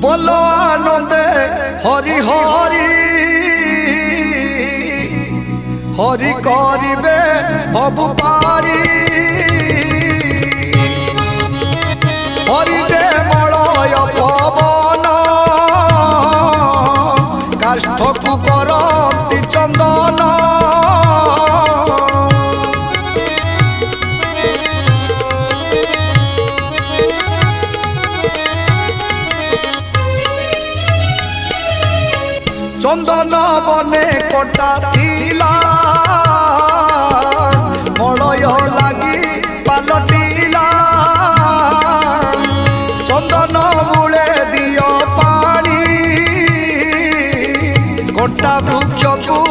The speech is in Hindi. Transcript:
बोलो आनंदे हरि हरि हरि करिबे भवु पारी हरि जे मलय पवन काष्ठकु करती चंदन चंदन बने कोटा थिला मलय लगी पलटिला चंदन मूले दियो पानी कोटा वृक्ष को